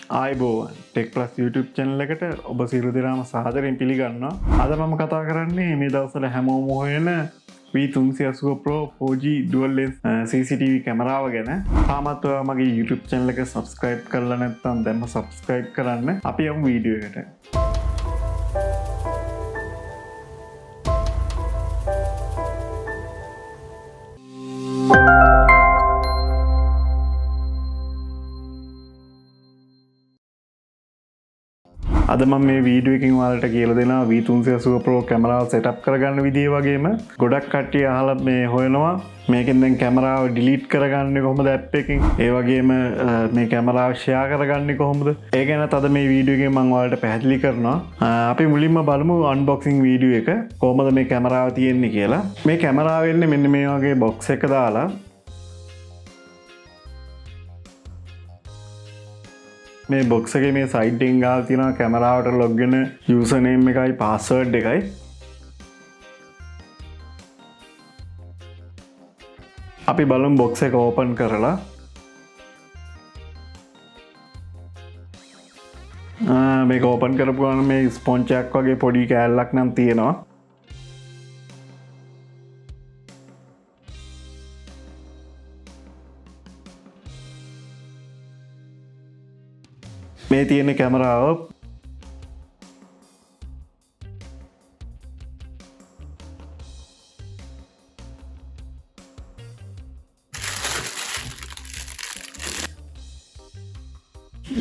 ආයිබෝවන් tech plus YouTube channel එකට ඔබ සියලු දෙනාම සාදරයෙන් පිළිගන්නවා. අද මම කතා කරන්නේ මේ දවස්වල හැමෝම හොයන V380 Pro 4G dual lens CCTV කැමරාව ගැන. තාමත් ඔයා මගේ YouTube channel එක subscribe කරලා නැත්නම් දැන්ම subscribe කරන්න. අපි යමු වීඩියෝ එකට. අද මම මේ වීඩියෝ එකකින් ඔයාලට කියලා දෙනවා V380 Pro කැමරාව setup කරගන්න විදිය වගේම ගොඩක් කට්ටිය අහලා මේ හොයනවා මේකෙන් දැන් කැමරාව delete කරගන්නේ කොහොමද app එකකින් ඒ වගේම මේ කැමරාව share කරගන්නේ කොහොමද ඒ ගැනත් අද මේ වීඩියෝ එකෙන් මම ඔයාලට පැහැදිලි කරනවා අපි මුලින්ම බලමු unboxing වීඩියෝ එක කොහොමද මේ කැමරාව තියෙන්නේ කියලා මේ කැමරාව එන්නේ මෙන්න මේ වගේ box එක දාලා මේ බොක්ස් එකේ මේ සයිඩ් එකෙන් ගාලා තියෙනවා කැමරාවට ලොග් වෙන යූසර් නේම් එකයි පාස්වර්ඩ් එකයි. අපි බලමු බොක්ස් එක ඕපන් කරලා. මේක ඕපන් කරපු ගමන් මේ ස්පොන්ජ් එකක් වගේ පොඩි කෑල්ලක් නම් තියෙනවා. මේ තියෙන කැමරාව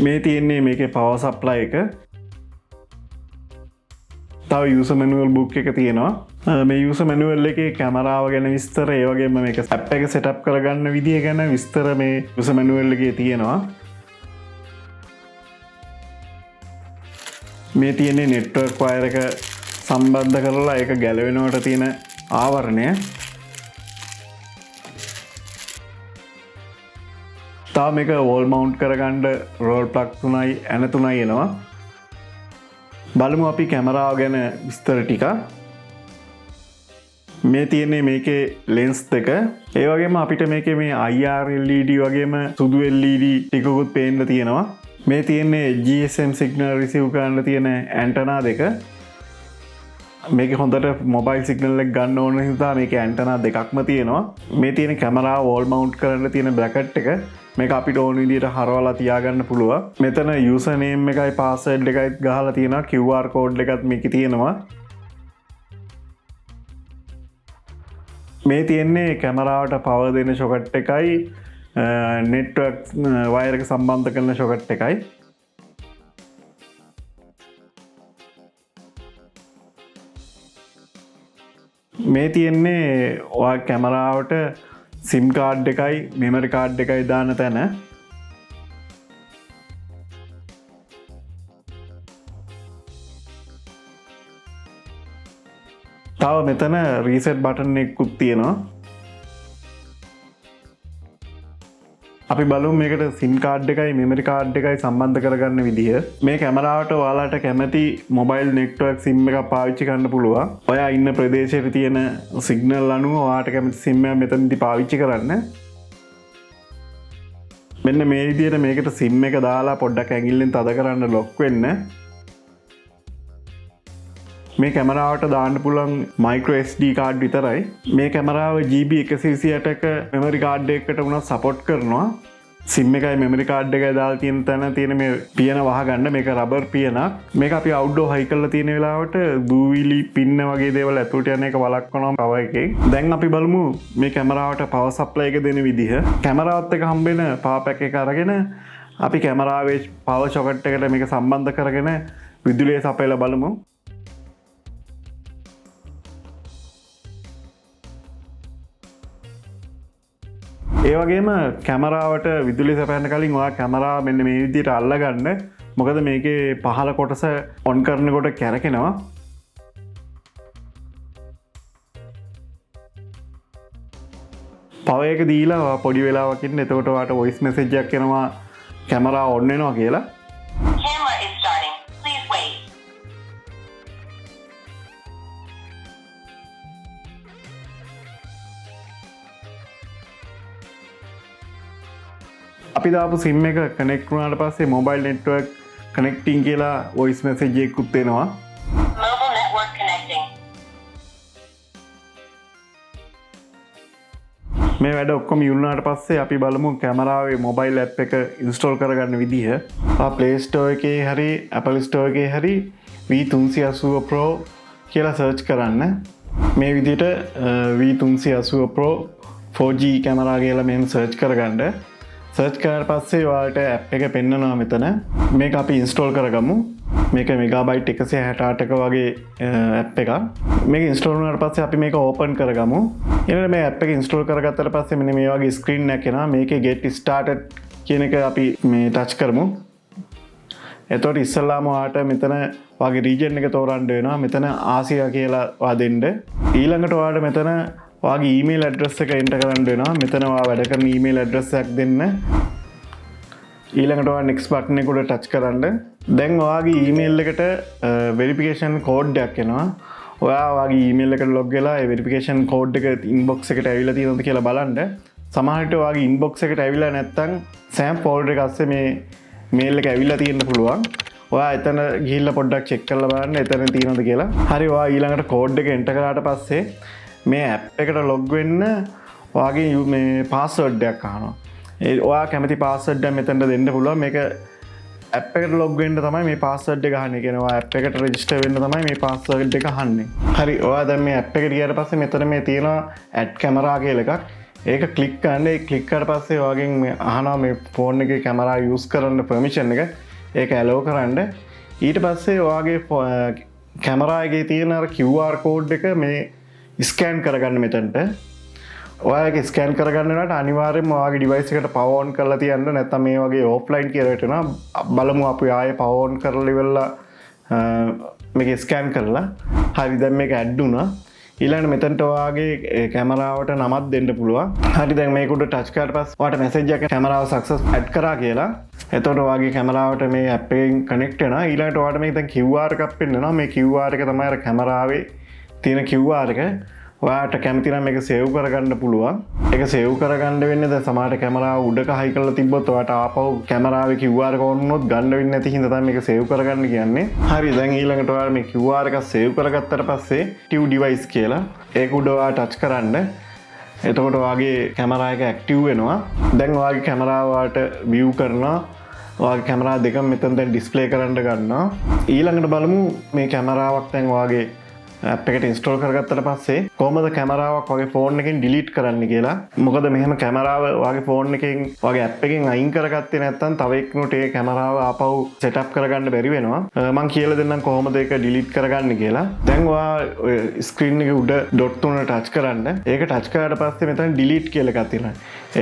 මේ තියෙන්නේ මේකේ පවර් සප්ලයි එක තව යූසර් මැනුවල් බුක් එක තියෙනවා මේ යූසර් මැනුවල් එකේ කැමරාව ගැන විස්තර ඒ වගේම මේක ඇප් එක සෙටප් කරගන්න විදිය ගැන විස්තර මේ යූසර් මැනුවල් එකේ තියෙනවා මේ තියෙන්නේ නෙට්වර්ක් වයර් එක සම්බන්ධ කරලා ඒක ගැලවෙනවට තියෙන ආවරණය. තව මේක වෝල් මවුන්ට් කරගන්න රෝල් ප්ලග් 3යි ඇන 3යි එනවා. බලමු අපි කැමරාව ගැන විස්තර ටික. මේ තියෙන්නේ මේකේ ලෙන්ස් දෙක. ඒ වගේම අපිට මේකේ මේ IR LED වගේම සුදු LED ටිකකුත් පේන්න තියෙනවා. මේ තියෙන්නේ GSM සිග්නල් රිසීව් කරන්න තියෙන ඇන්ටනා දෙක මේක හොඳට මොබයිල් සිග්නල් එක ගන්න ඕන නිසා මේක ඇන්ටනා දෙකක්ම තියෙනවා මේ තියෙන කැමරාව වෝල් මවුන්ට් කරන්න තියෙන බ්‍රැකට් එක මේක අපිට ඕන විදිහට හරවලා තියාගන්න පුළුවන් මෙතන යූසර් නේම් එකයි පාස්වර්ඩ් එකයි ගහලා තියෙනවා QR කෝඩ් එකත් මේකේ තියෙනවා මේ තියෙන්නේ කැමරාවට පවර් දෙන සොකට් එකයි නෙට්වර්ක් වයර් එක සම්බන්ධ කරන සොකට් එකයි මේ තියෙන්නේ ඔයා කැමරාවට සිම් කාඩ් එකයි මෙමරි කාඩ් එකයි දාන තැන තව මෙතන රීසෙට් බටන් එකකුත් තියෙනවා අපි බලමු මේකට සිම් කාඩ් එකයි මෙමරි කාඩ් එකයි සම්බන්ධ කරගන්න විදිහ. මේ කැමරාවට ඔයාලට කැමති මොබයිල් නෙට්වර්ක් සිම් එකක් පාවිච්චි කරන්න පුළුවන්. ඔයා ඉන්න ප්‍රදේශයේ තියෙන සිග්නල් අනුව ඔයාට කැමති සිම් එක මෙතනදී පාවිච්චි කරන්න. මෙන්න මේ විදිහට මේකට සිම් එක දාලා පොඩ්ඩක් ඇඟිල්ලෙන් තද කරන්න ලොක් වෙන්න. මේ කැමරාවට දාන්න පුළුවන් micro SD කාඩ් විතරයි. මේ කැමරාව GB 128ක මෙමරි කාඩ් එකකට උනත් සපෝට් කරනවා. සිම් එකයි මෙමරි කාඩ් එකයි දාලා තියෙන තැන තියෙන මේ පියන වහගන්න මේක රබර් පියනක්. මේක අපි අවුට්ඩෝර් හයි කරලා තියෙන වෙලාවට දූවිලි පින්න වගේ දේවල් ඇතුළට යන එක වළක්වනවා පවර් එකෙන්. දැන් අපි බලමු මේ කැමරාවට පවර් සප්ලයි එක දෙන විදිහ. කැමරාවත් එක්ක හම්බෙන පවර් පැක් එක අරගෙන අපි කැමරාවේ පවර් සොකට් එකට මේක සම්බන්ධ කරගෙන විදුලිය සපයලා බලමු. ඒ වගේම කැමරාවට විදුලිය සපයන්න කලින් ඔයා කැමරාව මෙන්න මේ විදිහට අල්ලගන්න. මොකද මේකේ පහළ කොටස ඔන් කරනකොට කැරකෙනවා. පවර් එක දීලා පොඩි වෙලාවක් ඉන්න. එතකොට ඔයාට වොයිස් මෙසේජ් එකක් එනවා කැමරාව ඔන් වෙනවා කියලා. අපි දාපු සිම් එක කනෙක්ට් වුණාට පස්සේ මොබයිල් නෙට්වර්ක් කනෙක්ටිං කියලා වොයිස් මෙසේජ් එකකුත් එනවා. Mobile network connecting. මේ වැඩ ඔක්කොම ඉවරනාට පස්සේ අපි බලමු කැමරාවේ මොබයිල් ඇප් එක ඉන්ස්ටෝල් කරගන්න විදිහ. Play Store එකේ හරි Apple Store එකේ හරි V380 Pro කියලා සර්ච් කරන්න. මේ විදිහට V380 Pro 4G කැමරා කියලා මෙහෙම සර්ච් කරගන්න. සර්ච් කරලා පස්සේ ඔයාලට ඇප් එක පෙන්නනවා මෙතන. මේක අපි ඉන්ස්ටෝල් කරගමු. මේක මෙගාබයිට් 168ක වගේ ඇප් එකක්. මේක ඉන්ස්ටෝල් වුණාට පස්සේ අපි මේක ඕපන් කරගමු. ඊළඟට මේ ඇප් එක ඉන්ස්ටෝල් කරගත්තට පස්සේ මෙන්න මේ වගේ ස්ක්‍රීන් එකක් එනවා. මේකේ get started කියන එක අපි මේ ටච් කරමු. එතකොට ඉස්සල්ලාම ඔයාලට මෙතන වගේ රීජන් එක තෝරන්න වෙනවා. මෙතන ආසියා කියලා ඔයා දෙන්න. ඊළඟට ඔයාලට මෙතන ඔයාගේ ඊමේල් ඇඩ්‍රස් එක එන්ටර් කරන්න වෙනවා. මෙතන ඔයා වැඩ කරන ඊමේල් ඇඩ්‍රස් එකක් දෙන්න. ඊළඟට ඔයා next button එක උඩ touch කරන්න. දැන් ඔයාගේ ඊමේල් එකට verification code එකක් එනවා. ඔයා ඔයාගේ ඊමේල් එකට log වෙලා ඒ verification code එක inbox එකට ඇවිල්ලා තියෙනවද කියලා බලන්න. සමහර විට ඔයාගේ inbox එකට ඇවිල්ලා නැත්නම් SAM folder එක අස්සේ මේ mail එක ඇවිල්ලා තියෙන්න පුළුවන්. ඔයා එතන ගිහිල්ලා පොඩ්ඩක් check කරලා බලන්න එතන තියෙනවද කියලා. හරි ඔයා ඊළඟට code එක enter කරාට පස්සේ මේ ඇප් එකට ලොග් වෙන්න ඔයාගේ මේ පාස්වර්ඩ් එකක් අහනවා. ඒ ඔයා කැමති පාස්වර්ඩ් එක මෙතනට දෙන්න පුළුවන්. මේක ඇප් එකට ලොග් වෙන්න තමයි මේ පාස්වර්ඩ් එක අහන්නේ. කියන්නේ ඔයා ඇප් එකට රෙජිස්ටර් වෙන්න තමයි මේ පාස්වර්ඩ් එක අහන්නේ. හරි ඔයා දැන් මේ ඇප් එකට ගියාට පස්සේ මෙතන මේ තියෙනවා ඇඩ් කැමරා කියලා එකක්. ඒක ක්ලික් කරන්න. ඒ ක්ලික් කරලා පස්සේ ඔයාගෙන් මේ අහනවා මේ ෆෝන් එකේ කැමරා යූස් කරන්න පර්මිෂන් එක. ඒක ඇලෝ කරන්න. ඊට පස්සේ ඔයාගේ කැමරා එකේ තියෙන අර QR කෝඩ් එක මේ ස්කෑන් කරගන්න මෙතනට. ඔයාගේ ස්කෑන් කරගන්න වෙනකොට අනිවාර්යයෙන්ම ඔයාගේ ඩිවයිස් එකට පවර් ඔන් කරලා තියන්න. නැත්නම් මේ වගේ ඔෆ්ලයින් කියලා හිටිනවා. බලමු අපි ආයේ පවර් ඔන් කරලා ඉවරලා මේක ස්කෑන් කරලා. හරි දැන් මේක ඇඩ් වුණා. ඊළඟට මෙතනට ඔයාගේ කැමරාවට නමක් දෙන්න පුළුවන්. හරි දැන් මේක උඩ ටච් කරලා පස්සේ ඔයාට මැසේජ් එකක් කැමරාව සක්සස් ඇඩ් කරා කියලා. එතකොට ඔයාගේ කැමරාවට මේ ඇප් එකෙන් කනෙක්ට් වෙනවා. ඊළඟට ඔයාට මේක දැන් QR එකක් පෙන්නනවා. මේ QR එක තමයි අර කැමරාවේ තියෙන QR එක. ඔයාට කැමති නම් මේක සේව් කරගන්න පුළුවන්. ඒක සේව් කරගන්න වෙන්නේ දැන් සමහරට කැමරාව උඩක හයි කරලා තිබ්බොත් ඔයාට ආපහු කැමරාවේ QR එක ඕන වුණොත් ගන්න වෙන්නේ නැති හින්දා තමයි මේක සේව් කරගන්න කියන්නේ. හරි දැන් ඊළඟට ඔයාලා මේ QR එක සේව් කරගත්තට පස්සේ active device කියලා ඒක උඩ ඔයා ටච් කරන්න. එතකොට ඔයාගේ කැමරා එක ඇක්ටිව් වෙනවා. දැන් ඔයාගේ කැමරාව ඔයාට view කරනවා. ඔයාගේ කැමරා දෙකම මෙතන දැන් ඩිස්ප්ලේ කරන්න ගන්නවා. ඊළඟට බලමු මේ කැමරාවක් දැන් ඔයාගේ ඇප් එකට ඉන්ස්ටෝල් කරගත්තට පස්සේ කොහොමද කැමරාවක් වගේ ෆෝන් එකෙන් ඩිලීට් කරන්න කියලා. මොකද මෙහෙම කැමරාව වගේ ෆෝන් එකෙන් වගේ ඇප් එකෙන් අයින් කරගත්තේ නැත්නම් තව එක්කෙනෙකුට ඒ කැමරාව ආපහු සෙටප් කරගන්න බැරි වෙනවා. මම කියලා දෙන්නම් කොහොමද ඒක ඩිලීට් කරගන්න කියලා. දැන් ඔයා ස්ක්‍රීන් එකේ උඩ ඩොට් තුන ටච් කරන්න. ඒක ටච් කරාට පස්සේ මෙතන ඩිලීට් කියලා එකක් තියෙනවා.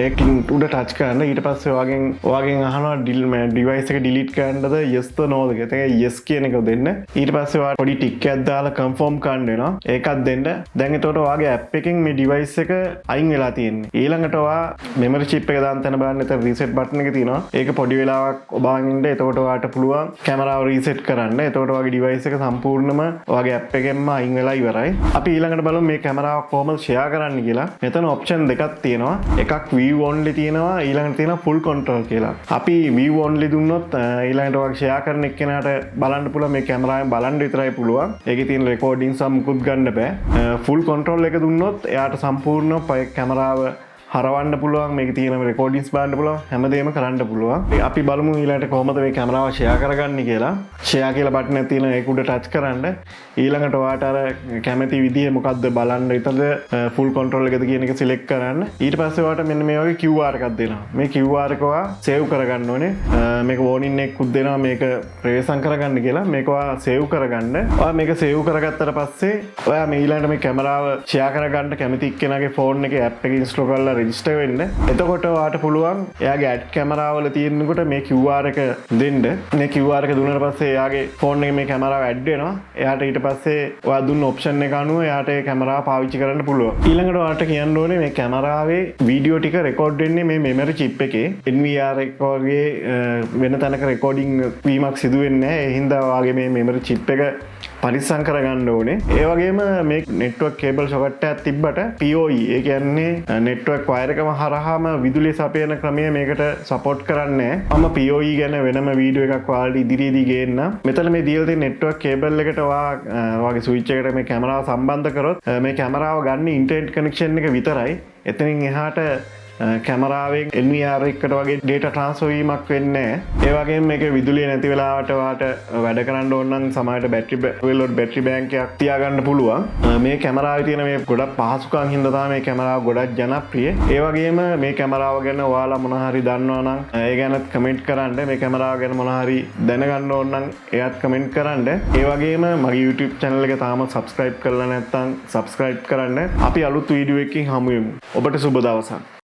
ඒක උඩ ටච් කරන්න. ඊට පස්සේ ඔයාගෙන් අහනවා ඩිවයිස් එක ඩිලීට් කරන්නද yes or no ද කියලා. ඒක yes කියන එක දෙන්න. ඊට පස්සේ ඔයා පොඩි ටික් එකක් දාලා කන්ෆර්ම් වෙනවා. ඒකත් දෙන්න. දැන් එතකොට ඔයාගේ ඇප් එකෙන් මේ ඩිවයිස් එක අයින් වෙලා තියෙන්නේ. ඊළඟට ඔයා මෙමරි චිප් එක දාන්න තැන බලන්න එතන රීසෙට් බටන් එක තියෙනවා. ඒක පොඩි වෙලාවක් ඔබාගෙන ඉන්න. එතකොට ඔයාට පුළුවන් කැමරාව රීසෙට් කරන්න. එතකොට ඔයාගේ ඩිවයිස් එක සම්පූර්ණයෙන්ම ඔයාගේ ඇප් එකෙන්ම අයින් වෙලා ඉවරයි. අපි ඊළඟට බලමු මේ කැමරාව කොහොමද ෂෙයා කරන්න කියලා. මෙතන ඔප්ෂන් දෙකක් තියෙනවා. එකක් view only තියෙනවා. ඊළඟට තියෙනවා full control කියලා. අපි view only දුන්නොත් ඊළඟට ඔයාගේ ෂෙයා කරන එක්කෙනාට බලන්න පුළුවන් මේ කැමරාවෙන් බලන්න විතරයි පුළුවන්. ඒකේ තියෙන රෙකෝඩින් මුකුත් ගන්න බෑ. ෆුල් කොන්ට්‍රෝල් එක දුන්නොත් එයාට සම්පූර්ණ කැමරාව හරවන්න පුළුවන්. මේක තියෙන රෙකෝඩින්ස් බලන්න පුළුවන්. හැමදේම කරන්න පුළුවන්. අපි බලමු ඊළඟට කොහොමද මේ කැමරාව ෂෙයා කරගන්නේ කියලා. ෂෙයා කියලා බටන් එක තියෙන ඒක උඩ ටච් කරන්න. ඊළඟට ඔයාට අර කැමති විදිය මොකද්ද බලන්න විතරද ෆුල් කොන්ට්‍රෝල් එකද කියන එක සිලෙක්ට් කරන්න. ඊට පස්සේ ඔයාට මෙන්න මේ වගේ QR එකක් දෙනවා. මේ QR එක ඔයා සේව් කරගන්න ඕනේ. මේක වෝනින් එකකුත් දෙනවා මේක ප්‍රවේශම් කරගන්න කියලා. මේක ඔයා සේව් කරගන්න. ඔයා මේක සේව් කරගත්තට පස්සේ ඔයා මේ ඊළඟට මේ කැමරාව ෂෙයා කරගන්න කැමති එක්කෙනාගේ ෆෝන් එකේ ඇප් එක ඉන්ස්ටෝල් කරලා රෙජිස්ටර් වෙන්න. එතකොට ඔයාට පුළුවන් එයාගේ ඇඩ් කැමරාවල තියෙනකොට මේ QR එක දෙන්න. මේ QR එක දුන්නාට පස්සේ එයාගේ ෆෝන් එකේ මේ කැමරාව ඇඩ් වෙනවා. එයාට ඊට පස්සේ ඔයා දුන්න ඔප්ෂන් එක අනුව එයාට ඒ කැමරාව පාවිච්චි කරන්න පුළුවන්. ඊළඟට ඔයාට කියන්න ඕනේ මේ කැමරාවේ වීඩියෝ ටික රෙකෝඩ් වෙන්නේ මේ මෙමරි චිප් එකේ. NVR එක වගේ වෙන තැනක රෙකෝඩින් වීමක් සිදු වෙන්නේ නැහැ. ඒ හින්දා ඔයාගේ මේ මෙමරි චිප් එක පරිස්සම් කරගන්න ඕනේ. ඒ වගේම මේ නෙට්වර්ක් කේබල් සොකට් එකක් තිබ්බට PoE ඒ කියන්නේ නෙට්වර්ක් වයර් එකම හරහාම විදුලිය සපයන ක්‍රමය මේකට සපෝට් කරන්නේ. මම PoE ගැන වෙනම වීඩියෝ එකක් ඔයාලට ඉදිරියේදී ගේන්න. මෙතන මේ දීලා තියෙන නෙට්වර්ක් කේබල් එකට ඔයාගේ ස්විච් එකට මේ කැමරාව සම්බන්ධ කරොත් මේ කැමරාව ගන්න ඉන්ටර්නෙට් කනෙක්ෂන් එක විතරයි. එතනින් එහාට කැමරාවෙන් NVR එකට වගේ ඩේටා ට්‍රාන්ස්ෆර් වීමක් වෙන්නේ නැහැ. ඒ වගේම මේක විදුලිය නැති වෙලාවට වාට වැඩ කරන්න ඕන නම් සමහරට බැටරි බැංක් එකක් තියාගන්න පුළුවන්. මේ කැමරාවේ තියෙන මේ ගොඩක් පහසුකම් හින්දා තමයි මේ කැමරාව ගොඩක් ජනප්‍රිය. ඒ වගේම මේ කැමරාව ගැන ඔයාලා මොන හරි දන්නවා නම් ඒ ගැනත් කමෙන්ට් කරන්න. මේ කැමරාව ගැන මොන හරි දැනගන්න ඕන නම් එයත් කමෙන්ට් කරන්න. ඒ වගේම මගේ YouTube channel එක තාම subscribe කරලා නැත්නම් subscribe කරන්න. අපි අලුත් වීඩියෝ එකකින් හමු වෙමු. ඔබට සුබ දවසක්.